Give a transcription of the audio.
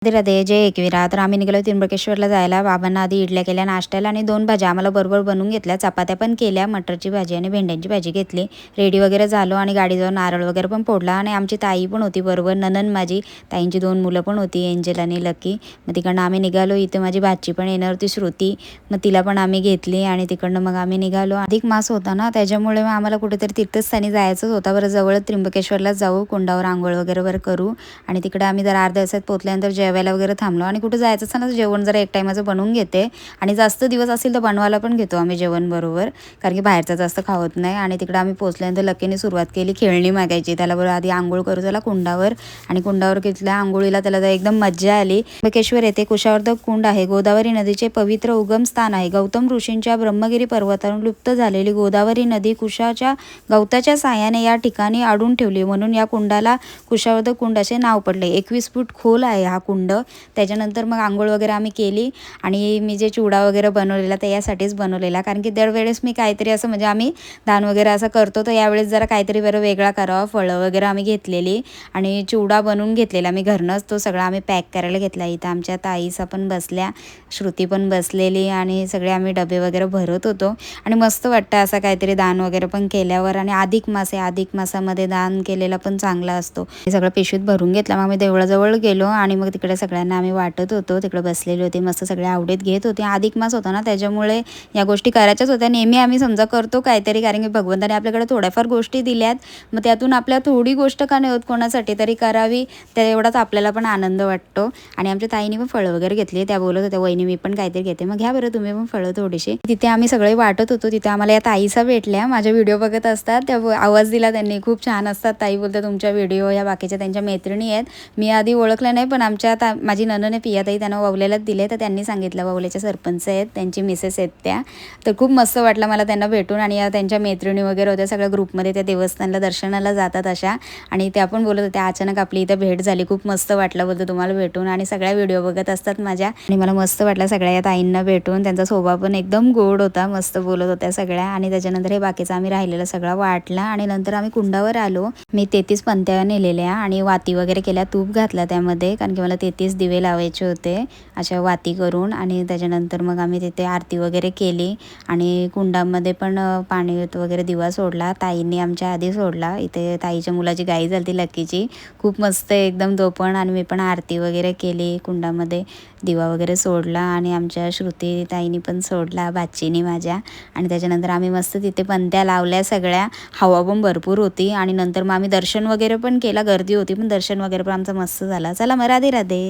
राधे राधे, जय एकविरा. तर आम्ही निघालो त्र्यंबकेश्वरला जायला. बाबांना आधी इडल्या केल्या नाश्त्याला आणि 2 भाज्या आम्हाला बरोबर बनवून घेतल्या. चपात्या पण केल्या, मटरची भाजी आणि भेंड्यांची भाजी घेतली. रेडी वगैरे झालो आणि गाडी जाऊन नारळ वगैरे पण फोडला आणि आमची ताई पण होती बरोबर, नणंद माझी. ताईंची 2 मुलं पण होती, एंजल आणि लकी. मग तिकडनं आम्ही निघालो. इथं माझी भाची पण येणार होती, श्रुती. मग तिला पण आम्ही घेतली आणि तिकडनं मग आम्ही निघालो. अधिक मास होता ना, त्याच्यामुळे मग आम्हाला कुठेतरी तीर्थस्थानी जायचंच होतं. बरं जवळ त्र्यंबकेश्वरला जाऊ, कुंडावर आंघोळ वगैरे करू आणि तिकडे आम्ही जर अर्ध्या तासात पोहोचल्यानंतर जेवायला वगैरे थांबलो आणि कुठे जायचं असतं ना जेवण जरा एक टायमाचं बनवून घेते आणि जास्त दिवस असेल तर बनवायला पण घेतो आम्ही जेवण बरोबर, कारण की बाहेरचं जास्त खावत नाही. आणि तिकडे आम्ही पोहोचल्यानंतर लकीने सुरुवात केली खेळणी मागायची. त्याला बरोबर आधी आंघोळ करू त्याला कुंडावर आणि कुंडावर घेतल्या आंघोळीला. त्याला एकदम मज्जा आली. त्र्यंबकेश्वर येथे कुशावर्धक कुंड आहे. गोदावरी नदीचे पवित्र उगम स्थान आहे. गौतम ऋषींच्या ब्रह्मगिरी पर्वतावरून लुप्त झालेली गोदावरी नदी कुशाच्या गवताच्या साहाय्याने या ठिकाणी अडून ठेवली, म्हणून या कुंडाला कुशावर्धक कुंड असे नाव पडले. 21 फूट खोल आहे हा कुंड. त्याच्यानंतर मग आंघोळ वगैरे आम्ही केली आणि मी जे चिवडा वगैरे बनवलेला ते यासाठीच बनवलेला, कारण की दरवेळेस मी काहीतरी असं म्हणजे आम्ही दान वगैरे असं करतो, तर यावेळेस जरा काहीतरी बरं वेगळा करावं. फळं वगैरे आम्ही घेतलेली आणि चिवडा बनवून घेतलेला मी घरनंच. तो सगळा आम्ही पॅक करायला घेतला. इथं आमच्या ताईसा पण बसल्या, श्रुती पण बसलेली आणि सगळे आम्ही डबे वगैरे भरत होतो. आणि मस्त वाटतं असं काहीतरी दान वगैरे पण केल्यावर. आणि अधिक मास आहे, अधिक मासामध्ये दान केलेला पण चांगला असतो. हे सगळं पिशवीत भरून घेतला. मग आम्ही देवळाजवळ गेलो आणि मग तिकडे सगळ्यांना आम्ही वाटत होतो. तिकडे बसलेले होते, मस्त सगळे आवडीत घेत होते. अधिक मास होता ना, त्याच्यामुळे या गोष्टी करायच्याच होत्या. नेहमी आम्ही समजा करतो काहीतरी, कारण की भगवंताने आपल्याकडे थोड्याफार गोष्टी दिल्यात, मग त्यातून आपल्या थोडी गोष्ट का नाही होत कोणासाठी तरी करावी, त्या एवढाच आपल्याला पण आनंद वाटतो. आणि आमच्या ताईने पण फळं वगैरे घेतली. त्या बोलत होत्या वहिनी मी पण काहीतरी घेते, मग घ्या बरं तुम्ही पण फळं थोडीशी. तिथे आम्ही सगळे वाटत होतो. तिथे आम्हाला या ताईसा भेटल्या, माझ्या व्हिडिओ बघत असतात. त्या आवाज दिला त्यांनी, खूप छान असतात ताई बोलतात तुमच्या व्हिडिओ. या बाकीच्या त्यांच्या मैत्रिणी आहेत, मी आधी ओळखलं नाही, पण आमच्या माझी नणंद पियाताई त्यांना वावल्यालाच दिले, तर त्यांनी सांगितलं वावल्याच्या सरपंच आहेत, त्यांची मिसेस आहेत त्या. तर खूप मस्त वाटलं मला त्यांना भेटून. आणि या त्यांच्या मैत्रिणी वगैरे होत्या सगळ्या ग्रुपमध्ये, त्या देवस्थानला दर्शनाला जातात अशा. आणि त्या पण बोलत होत्या अचानक आपली इथं भेट झाली, खूप मस्त वाटलं बोलतं तुम्हाला भेटून. आणि सगळ्या व्हिडिओ बघत असतात माझ्या, आणि मला मस्त वाटलं सगळ्या या ताईंना भेटून. त्यांचा स्वभाव पण एकदम गोड होता, मस्त बोलत होत्या सगळ्या. आणि त्याच्यानंतर हे बाकीचं आम्ही राहिलेलं सगळं वाटला आणि नंतर आम्ही कुंडावर आलो. मी 33 पंत्या नेलेल्या आणि वाती वगैरे केल्या, तूप घातला त्यामध्ये, कारण की मला 33 दिवे लावायचे होते अशा वाती करून. आणि त्याच्यानंतर मग आम्ही तिथे आरती वगैरे केली आणि कुंडामध्ये पण पाणी वगैरे दिवा सोडला. ताईंनी आमच्या आधी सोडला. इथे ताईच्या मुलाची गाई झाली लकीची, खूप मस्त एकदम तो पण. आणि मी पण आरती वगैरे केली, कुंडामध्ये दिवा वगैरे सोडला आणि आमच्या श्रुती ताईंनी पण सोडला, भाचीनी माझ्या. आणि त्याच्यानंतर आम्ही मस्त तिथे पंत्या लावल्या सगळ्या. हवा पण भरपूर होती. आणि नंतर मग आम्ही दर्शन वगैरे पण केला, गर्दी होती पण दर्शन वगैरे पण आमचं मस्त झाला. चला मग राधे राधे.